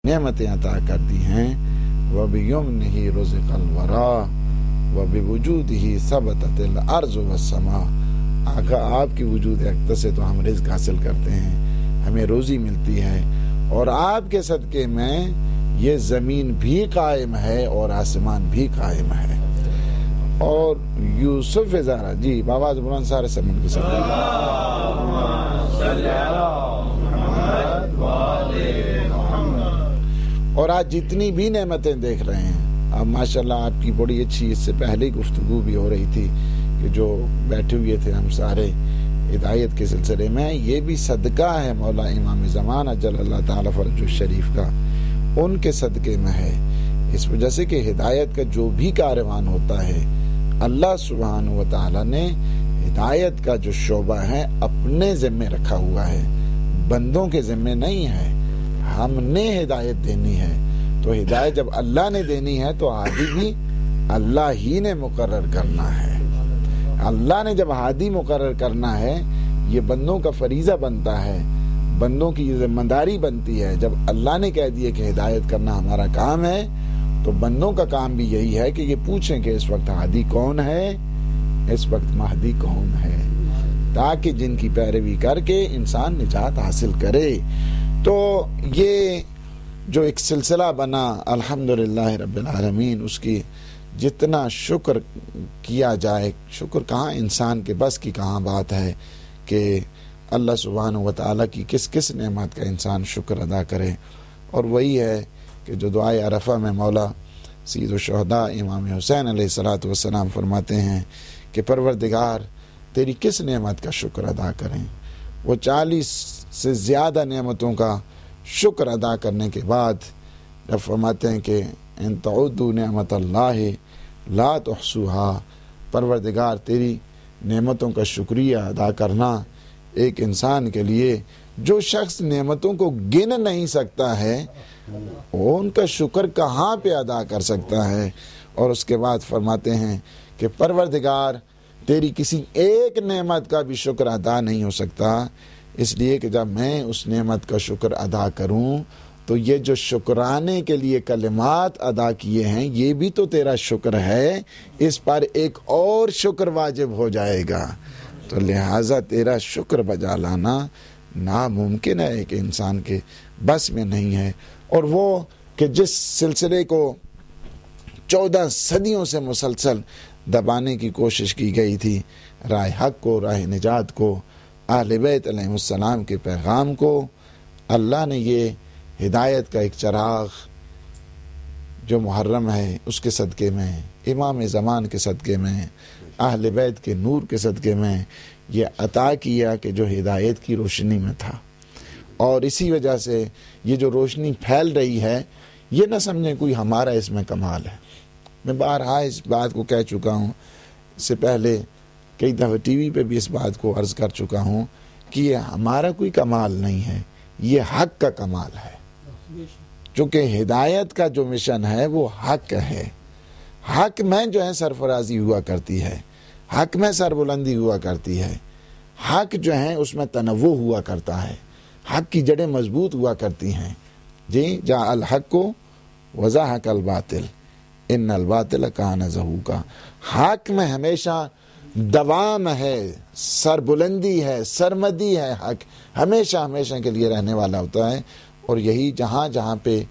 نعمتیں عطا کر دی ہیں. وَبِيُمْنِهِ رُزِقَ الْوَرَى وَبِوُجُودِهِ ثَبَتَتِ الْأَرْضُ وَالسَّمَاءُ. آقا آپ کی وجود اقدس سے تو ہم رزق حاصل کرتے ہیں، ہمیں روزی ملتی ہے، اور آپ کے صدقے میں یہ زمین بھی قائم ہے اور آسمان بھی قائم ہے. اور یوسف زارا جی بابا بلند سارے سمن کے ساتھ اور آج جتنی بھی نعمتیں دیکھ رہے ہیں، اب ماشاءاللہ آپ کی بڑی اچھی اس سے پہلے گفتگو بھی ہو رہی تھی کہ جو بیٹھے ہوئے تھے ہم سارے ہدایت کے سلسلے میں، یہ بھی صدقہ ہے مولا امام زمان اجل اللہ تعالی فرجہ الشریف کا، ان کے صدقے میں ہے. اس وجہ سے کہ ہدایت کا جو بھی کاروان ہوتا ہے، اللہ سبحانہ و تعالی نے ہدایت کا جو شعبہ ہے اپنے ذمے رکھا ہوا ہے، بندوں کے ذمے نہیں ہے. ہم نے ہدایت دینی ہے، تو ہدایت جب اللہ نے دینی ہے تو ہادی بھی اللہ ہی نے مقرر کرنا ہے. اللہ نے جب ہادی مقرر کرنا ہے، یہ بندوں کا فریضہ بنتا ہے، بندوں کی ذمہ داری بنتی ہے. جب اللہ نے کہہ دیا کہ ہدایت کرنا ہمارا کام ہے، تو بندوں کا کام بھی یہی ہے کہ یہ پوچھیں کہ اس وقت ہادی کون ہے، اس وقت مہدی کون ہے، تاکہ جن کی پیروی کر کے انسان نجات حاصل کرے. تو یہ جو ایک سلسلہ بنا الحمدللہ رب العالمین، اس کی جتنا شکر کیا جائے، شکر کہاں انسان کے بس کی کہاں بات ہے کہ اللہ سبحانہ و تعالیٰ کی کس کس نعمت کا انسان شکر ادا کرے. اور وہی ہے کہ جو دعائے عرفہ میں مولا سید الشہداء امام حسین علیہ السلام فرماتے ہیں کہ پروردگار تیری کس نعمت کا شکر ادا کریں. وہ 40 سے زیادہ نعمتوں کا شکر ادا کرنے کے بعد جب فرماتے ہیں کہ ان تعدوا نعمت اللہ لا تحصوها، پروردگار تیری نعمتوں کا شکریہ ادا کرنا ایک انسان کے لیے، جو شخص نعمتوں کو گن نہیں سکتا ہے وہ ان کا شکر کہاں پہ ادا کر سکتا ہے. اور اس کے بعد فرماتے ہیں کہ پروردگار تیری کسی ایک نعمت کا بھی شکر ادا نہیں ہو سکتا، اس لیے کہ جب میں اس نعمت کا شکر ادا کروں تو یہ جو شکرانے کے لیے کلمات ادا کیے ہیں یہ بھی تو تیرا شکر ہے، اس پر ایک اور شکر واجب ہو جائے گا. تو لہٰذا تیرا شکر بجا لانا ناممکن ہے کہ انسان کے بس میں نہیں ہے. اور وہ کہ جس سلسلے کو 14 صدیوں سے مسلسل دبانے کی کوشش کی گئی تھی، راہ حق کو، راہ نجات کو، اہل بیت علیہ السلام کے پیغام کو، اللہ نے یہ ہدایت کا ایک چراغ جو محرم ہے اس کے صدقے میں، امام زمان کے صدقے میں، اہل بیت کے نور کے صدقے میں یہ عطا کیا کہ جو ہدایت کی روشنی میں تھا. اور اسی وجہ سے یہ جو روشنی پھیل رہی ہے، یہ نہ سمجھیں کوئی ہمارا اس میں کمال ہے. میں بارہا اس بات کو کہہ چکا ہوں، اس سے پہلے کئی دفعہ ٹی وی پہ بھی اس بات کو عرض کر چکا ہوں کہ یہ ہمارا کوئی کمال نہیں ہے، یہ حق کا کمال ہے. چونکہ ہدایت کا جو مشن ہے وہ حق ہے، حق میں جو ہے سرفرازی ہوا کرتی ہے، حق میں سربلندی ہوا کرتی ہے، حق جو ہے اس میں تنوع ہوا کرتا ہے، حق کی جڑیں مضبوط ہوا کرتی ہیں. جی جاء الحق وزهق الباطل ان الباطل کان زہوقا. حق میں ہمیشہ دوام ہے، سربلندی ہے، سرمدی ہے، حق ہمیشہ ہمیشہ کے لیے رہنے والا ہوتا ہے. اور یہی جہاں جہاں پہ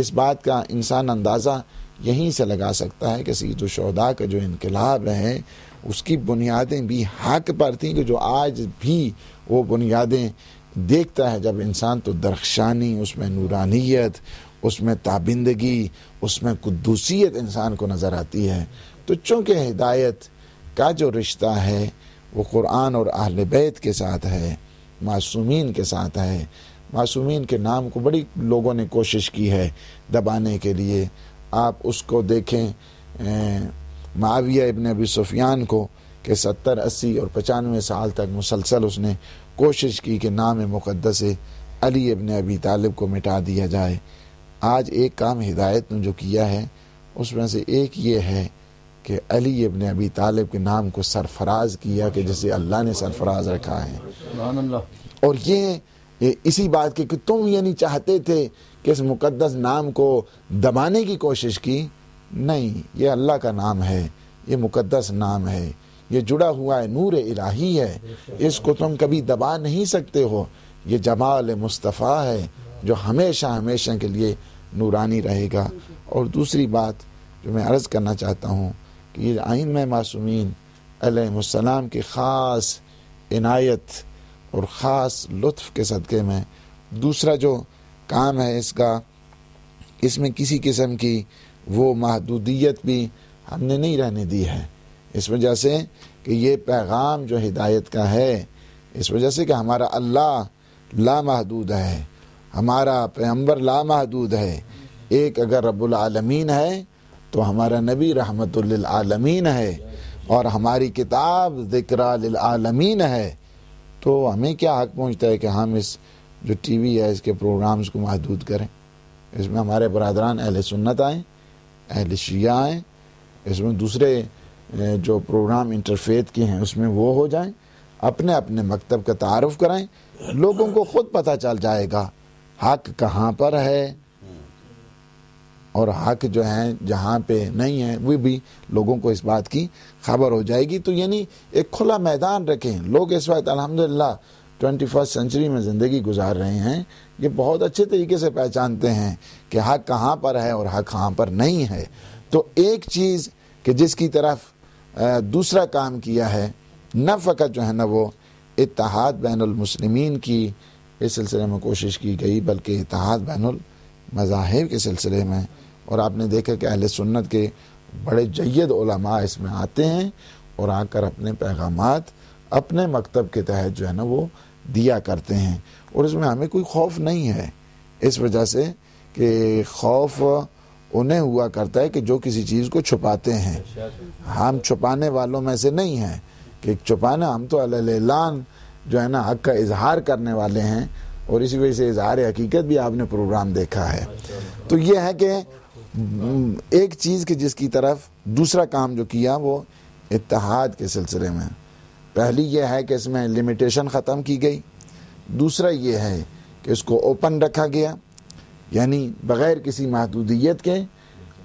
اس بات کا انسان اندازہ یہیں سے لگا سکتا ہے کہ سید الشہداء کا جو انقلاب ہے اس کی بنیادیں بھی حق پر تھیں، کہ جو آج بھی وہ بنیادیں دیکھتا ہے جب انسان تو درخشانی، اس میں نورانیت، اس میں تابندگی، اس میں قدوسیت انسان کو نظر آتی ہے. تو چونکہ ہدایت کا جو رشتہ ہے وہ قرآن اور اہل بیت کے ساتھ ہے، معصومین کے ساتھ ہے. معصومین کے نام کو بڑی لوگوں نے کوشش کی ہے دبانے کے لیے. آپ اس کو دیکھیں معاویہ ابن ابی سفیان کو کہ 70، 80 اور 95 سال تک مسلسل اس نے کوشش کی کہ نام مقدس علی ابن ابی طالب کو مٹا دیا جائے. آج ایک کام ہدایت نے جو کیا ہے اس میں سے ایک یہ ہے کہ علی ابن ابی طالب کے نام کو سرفراز کیا کہ جسے اللہ نے سرفراز رکھا ہے. اور یہ اسی بات کہ تم یہ نہیں چاہتے تھے کہ اس مقدس نام کو دبانے کی کوشش کی، نہیں، یہ اللہ کا نام ہے، یہ مقدس نام ہے، یہ جڑا ہوا ہے، نور الہی ہے، اس کو تم کبھی دبا نہیں سکتے ہو، یہ جمال مصطفیٰ ہے جو ہمیشہ ہمیشہ کے لیے نورانی رہے گا۔ اور دوسری بات جو میں عرض کرنا چاہتا ہوں کہ یہ ائمہ معصومین علیہ السلام کی خاص عنایت اور خاص لطف کے صدقے میں دوسرا جو کام ہے اس کا، اس میں کسی قسم کی وہ محدودیت بھی ہم نے نہیں رہنے دی ہے، اس وجہ سے کہ یہ پیغام جو ہدایت کا ہے، اس وجہ سے کہ ہمارا اللہ لامحدود ہے، ہمارا پیغمبر لامحدود ہے، ایک اگر رب العالمین ہے تو ہمارا نبی رحمت للعالمین ہے، اور ہماری کتاب ذکرى للعالمین ہے، تو ہمیں کیا حق پہنچتا ہے کہ ہم اس جو ٹی وی ہے اس کے پروگرامز کو محدود کریں؟ اس میں ہمارے برادران اہل سنت آئیں، اہل شیعہ آئیں، اس میں دوسرے جو پروگرام انٹرفیت کے ہیں اس میں وہ ہو جائیں، اپنے اپنے مکتب کا تعارف کرائیں، لوگوں کو خود پتہ چل جائے گا حق کہاں پر ہے، اور حق جو ہیں جہاں پہ نہیں ہے وہ بھی لوگوں کو اس بات کی خبر ہو جائے گی۔ تو یعنی ایک کھلا میدان رکھیں۔ لوگ اس وقت الحمدللہ 21 سینچری میں زندگی گزار رہے ہیں، یہ بہت اچھے طریقے سے پہچانتے ہیں کہ حق کہاں پر ہے اور حق کہاں پر نہیں ہے۔ تو ایک چیز کہ جس کی طرف دوسرا کام کیا ہے، نہ فقط جو ہے نا وہ اتحاد بین المسلمین کی اس سلسلے میں کوشش کی گئی، بلکہ اتحاد بین المذاہب کے سلسلے میں، اور آپ نے دیکھا کہ اہل سنت کے بڑے جید علماء اس میں آتے ہیں اور آ کر اپنے پیغامات اپنے مکتب کے تحت جو ہے نا وہ دیا کرتے ہیں، اور اس میں ہمیں کوئی خوف نہیں ہے، اس وجہ سے کہ خوف انہیں ہوا کرتا ہے کہ جو کسی چیز کو چھپاتے ہیں۔ ہم چھپانے والوں میں سے نہیں ہیں کہ چھپانا، ہم تو اعلان جو ہے نا حق کا اظہار کرنے والے ہیں، اور اسی وجہ سے اظہار حقیقت بھی آپ نے پروگرام دیکھا ہے۔ تو یہ ہے کہ ایک چیز کہ جس کی طرف دوسرا کام جو کیا وہ اتحاد کے سلسلے میں، پہلی یہ ہے کہ اس میں لمیٹیشن ختم کی گئی، دوسرا یہ ہے کہ اس کو اوپن رکھا گیا، یعنی بغیر کسی محدودیت کے،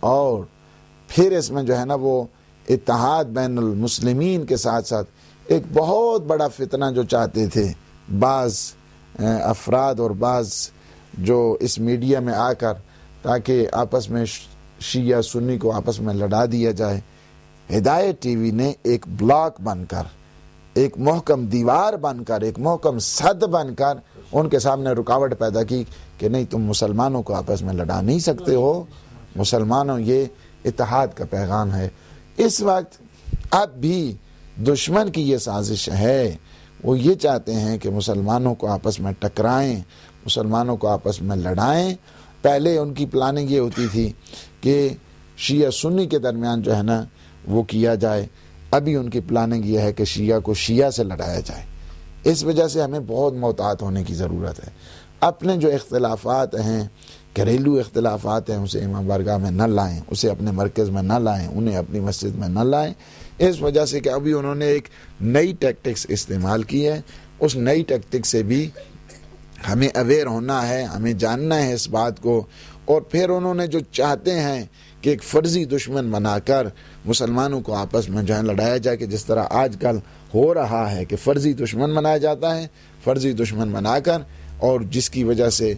اور پھر اس میں جو ہے نا وہ اتحاد بین المسلمین کے ساتھ ساتھ ایک بہت بڑا فتنہ جو چاہتے تھے بعض افراد اور بعض جو اس میڈیا میں آ کر، تاکہ آپس میں شیعہ سنی کو آپس میں لڑا دیا جائے، ہدایت ٹی وی نے ایک بلاک بن کر، ایک محکم دیوار بن کر، ایک محکم سد بن کر ان کے سامنے رکاوٹ پیدا کی کہ نہیں، تم مسلمانوں کو آپس میں لڑا نہیں سکتے ہو، مسلمانوں یہ اتحاد کا پیغام ہے۔ اس وقت اب بھی دشمن کی یہ سازش ہے، وہ یہ چاہتے ہیں کہ مسلمانوں کو آپس میں ٹکرائیں، مسلمانوں کو آپس میں لڑائیں۔ پہلے ان کی پلاننگ یہ ہوتی تھی کہ شیعہ سنی کے درمیان جو ہے نا وہ کیا جائے، ابھی ان کی پلاننگ یہ ہے کہ شیعہ کو شیعہ سے لڑایا جائے۔ اس وجہ سے ہمیں بہت محتاط ہونے کی ضرورت ہے۔ اپنے جو اختلافات ہیں، گھریلو اختلافات ہیں، اسے امام بارگاہ میں نہ لائیں، اسے اپنے مرکز میں نہ لائیں، انہیں اپنی مسجد میں نہ لائیں، اس وجہ سے کہ ابھی انہوں نے ایک نئی ٹیکٹکس استعمال کی ہے۔ اس نئی ٹیکٹک سے بھی ہمیں اویئر ہونا ہے، ہمیں جاننا ہے اس بات کو، اور پھر انہوں نے جو چاہتے ہیں کہ ایک فرضی دشمن بنا کر مسلمانوں کو آپس میں جو ہے لڑایا جائے، کہ جس طرح آج کل ہو رہا ہے کہ فرضی دشمن بنایا جاتا ہے، فرضی دشمن بنا کر، اور جس کی وجہ سے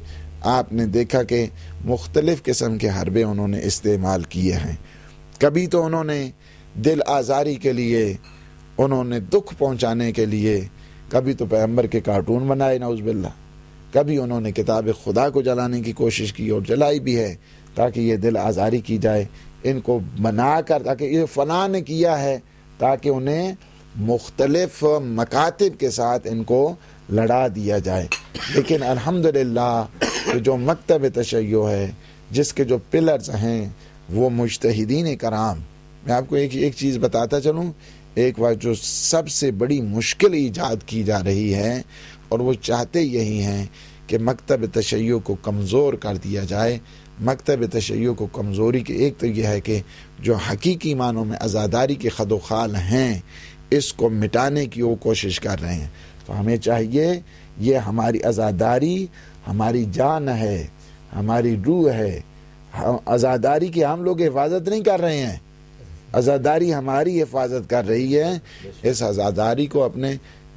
آپ نے دیکھا کہ مختلف قسم کے حربے انہوں نے استعمال کیے ہیں۔ کبھی تو انہوں نے دل آزاری کے لیے، انہوں نے دکھ پہنچانے کے لیے، کبھی تو پیغمبر کے کارٹون بنائے نعوذ باللہ، کبھی انہوں نے کتاب خدا کو جلانے کی کوشش کی اور جلائی بھی ہے، تاکہ یہ دل آزاری کی جائے ان کو بنا کر، تاکہ یہ فلاں نے کیا ہے، تاکہ انہیں مختلف مکاتب کے ساتھ ان کو لڑا دیا جائے۔ لیکن الحمدللہ جو مکتب تشیع ہے، جس کے جو پلرز ہیں وہ مجتہدین کرام، میں آپ کو ایک چیز بتاتا چلوں، ایک وقت جو سب سے بڑی مشکل ایجاد کی جا رہی ہے، اور وہ چاہتے یہی ہیں کہ مکتب تشیع کو کمزور کر دیا جائے۔ مکتب تشیع کو کمزوری کے ایک تو یہ ہے کہ جو حقیقی معنوں میں عزاداری کے خد و خال ہیں، اس کو مٹانے کی وہ کوشش کر رہے ہیں۔ تو ہمیں چاہیے، یہ ہماری عزاداری ہماری جان ہے، ہماری روح ہے. عزاداری کی ہم لوگ حفاظت نہیں کر رہے ہیں, عزاداری ہماری حفاظت کر رہی ہے, اس عزاداری کو اپنے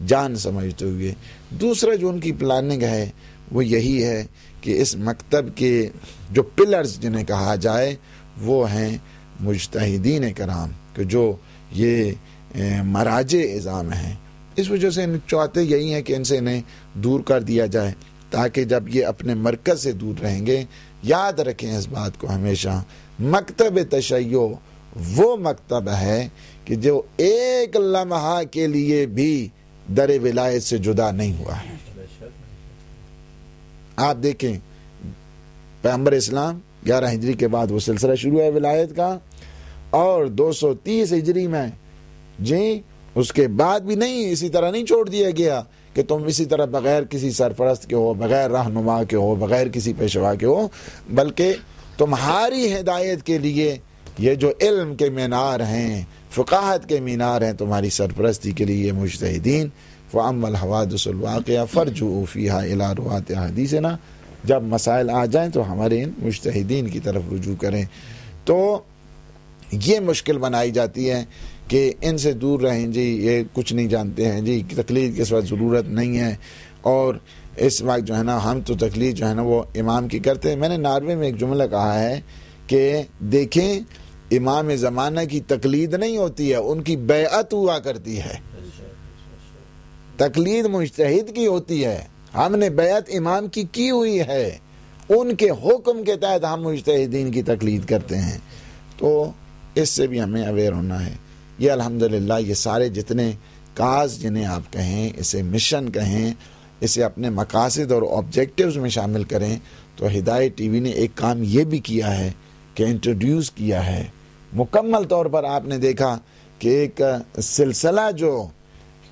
جان سمجھتے ہوئے. دوسرا جو ان کی پلاننگ ہے وہ یہی ہے کہ اس مکتب کے جو پلرز جنہیں کہا جائے وہ ہیں مجتہدین کرام, کہ جو یہ مراجع اعظام ہیں. اس وجہ سے چاہتے یہی ہیں کہ ان سے انہیں دور کر دیا جائے, تاکہ جب یہ اپنے مرکز سے دور رہیں گے, یاد رکھیں اس بات کو ہمیشہ, مکتب تشیع وہ مکتب ہے کہ جو ایک لمحہ کے لیے بھی در ولایت سے جدا نہیں ہوا ہے. آپ دیکھیں پیغمبر اسلام 11 ہجری کے بعد وہ سلسلہ شروع ہے ولایت کا, اور 230 ہجری میں جی اس کے بعد بھی نہیں, اسی طرح نہیں چھوڑ دیا گیا کہ تم اسی طرح بغیر کسی سرپرست کے ہو, بغیر رہنما کے ہو, بغیر کسی پیشوا کے ہو, بلکہ تمہاری ہدایت کے لیے یہ جو علم کے مینار ہیں, فقاہت کے مینار ہیں, تمہاری سرپرستی کے لیے مجتہدین. فَأَمَّا الْحَوَادِثُ الْوَاقِعَةُ فَارْجِعُوا فِيهَا إِلَىٰ رُوَاةِ أَحَادِيثِنَا, جب مسائل آ جائیں تو ہمارے ان مجتہدین کی طرف رجوع کریں. تو یہ مشکل بنائی جاتی ہے کہ ان سے دور رہیں جی, یہ کچھ نہیں جانتے ہیں جی, تقلید کی اس وقت ضرورت نہیں ہے, اور اس وقت جو ہے نا ہم تو تقلید جو ہے نا وہ امام کی کرتے ہیں. میں نے ناروے میں ایک جملہ کہا ہے کہ دیکھیں امام زمانہ کی تقلید نہیں ہوتی ہے, ان کی بیعت ہوا کرتی ہے. تقلید مجتہد کی ہوتی ہے, ہم نے بیعت امام کی ہوئی ہے, ان کے حکم کے تحت ہم مجتہدین کی تقلید کرتے ہیں. تو اس سے بھی ہمیں اویئر ہونا ہے. یہ الحمدللہ یہ سارے جتنے کاز جنہیں آپ کہیں, اسے مشن کہیں, اسے اپنے مقاصد اور آبجیکٹیوز میں شامل کریں, تو ہدایت ٹی وی نے ایک کام یہ بھی کیا ہے کہ انٹروڈیوس کیا ہے مکمل طور پر. آپ نے دیکھا کہ ایک سلسلہ جو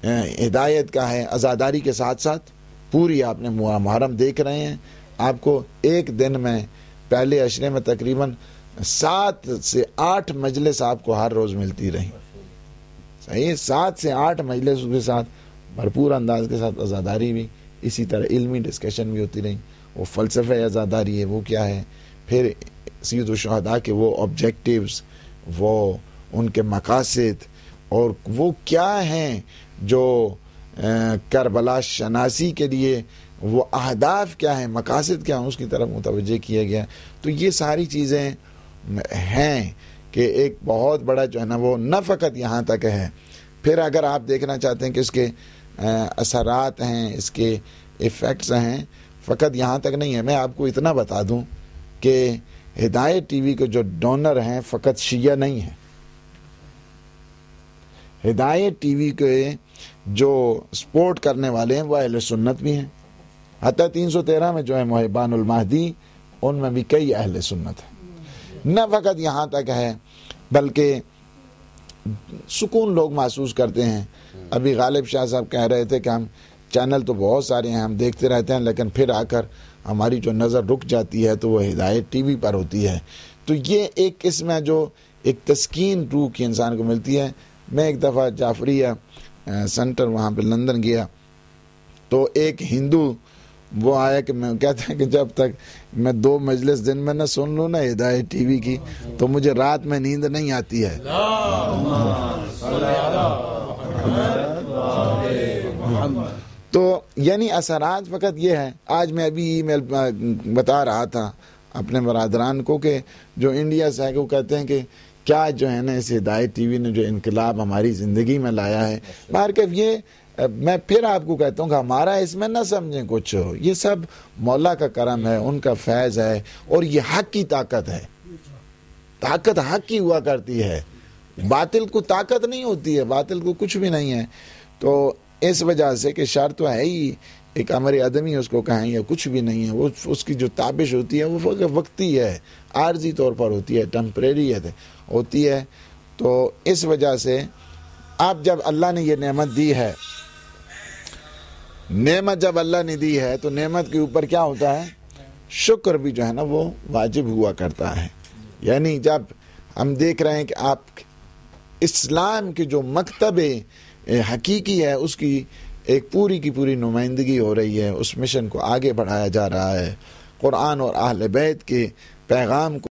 ہدایت کا ہے عزاداری کے ساتھ ساتھ پوری آپ نے محرم دیکھ رہے ہیں, آپ کو ایک دن میں پہلے عشرے میں تقریباً 7 سے 8 مجلس آپ کو ہر روز ملتی رہی. صحیح, 7 سے 8 مجلس کے ساتھ بھرپور انداز کے ساتھ عزاداری بھی, اسی طرح علمی ڈسکشن بھی ہوتی رہی. وہ فلسفہ عزاداری ہے وہ کیا ہے, پھر سید الشہداء کے وہ آبجیکٹیوز, وہ ان کے مقاصد, اور وہ کیا ہیں جو کربلا شناسی کے لیے وہ اہداف کیا ہیں, مقاصد کیا ہیں, اس کی طرف متوجہ کیا گیا. تو یہ ساری چیزیں ہیں کہ ایک بہت بڑا جو ہے نا وہ نہ فقط یہاں تک ہے. پھر اگر آپ دیکھنا چاہتے ہیں کہ اس کے اثرات ہیں, اس کے ایفیکٹس ہیں, فقط یہاں تک نہیں ہے. میں آپ کو اتنا بتا دوں کہ ہدایت ٹی وی کے جو ڈونر ہیں فقط شیعہ نہیں ہیں. ہدایت ٹی وی کے جو سپورٹ کرنے والے ہیں وہ اہل سنت بھی ہیں. حتیٰ 313 میں جو ہے محبان المہدی, ان میں بھی کئی اہل سنت ہیں. نہ فقط یہاں تک ہے بلکہ سکون لوگ محسوس کرتے ہیں. ابھی غالب شاہ صاحب کہہ رہے تھے کہ ہم چینل تو بہت سارے ہیں, ہم دیکھتے رہتے ہیں, لیکن پھر آ کر ہماری جو نظر رک جاتی ہے تو وہ ہدایت ٹی وی پر ہوتی ہے. تو یہ ایک قسم ہے جو ایک تسکین روح کی انسان کو ملتی ہے. میں ایک دفعہ جعفریہ سینٹر وہاں پہ لندن گیا, تو ایک ہندو وہ آیا کہ میں کہتا ہے کہ جب تک میں 2 مجلس دن میں نہ سن لوں نا ہدایت ٹی وی کی, تو مجھے رات میں نیند نہیں آتی ہے. تو یعنی اثرات فقط یہ ہے. آج میں ابھی ای میل بتا رہا تھا اپنے برادران کو کہ جو انڈیا سے ہے, وہ کہتے ہیں کہ کیا جو ہے نا اس ہدایت ٹی وی نے جو انقلاب ہماری زندگی میں لایا ہے. بہرکیف یہ میں پھر آپ کو کہتا ہوں کہ ہمارا اس میں نہ سمجھیں کچھ, یہ سب مولا کا کرم ہے, ان کا فیض ہے, اور یہ حق کی طاقت ہے. طاقت حق کی ہوا کرتی ہے, باطل کو طاقت نہیں ہوتی ہے, باطل کو کچھ بھی نہیں ہے. تو اس وجہ سے کہ شر تو ہے ہی, ایک امر عدمی اس کو کہیں یا کچھ بھی نہیں ہے, وہ اس کی جو تابش ہوتی ہے وہ وقتی ہے, عارضی طور پر ہوتی ہے, ٹیمپریری ہوتی ہے. تو اس وجہ سے اب جب اللہ نے یہ نعمت دی ہے, نعمت جب اللہ نے دی ہے تو نعمت کے اوپر کیا ہوتا ہے, شکر بھی جو ہے نا وہ واجب ہوا کرتا ہے. یعنی جب ہم دیکھ رہے ہیں کہ آپ اسلام کے جو مکتب حقیقی ہے اس کی ایک پوری کی پوری نمائندگی ہو رہی ہے, اس مشن کو آگے بڑھایا جا رہا ہے, قرآن اور اہل بیت کے پیغام کو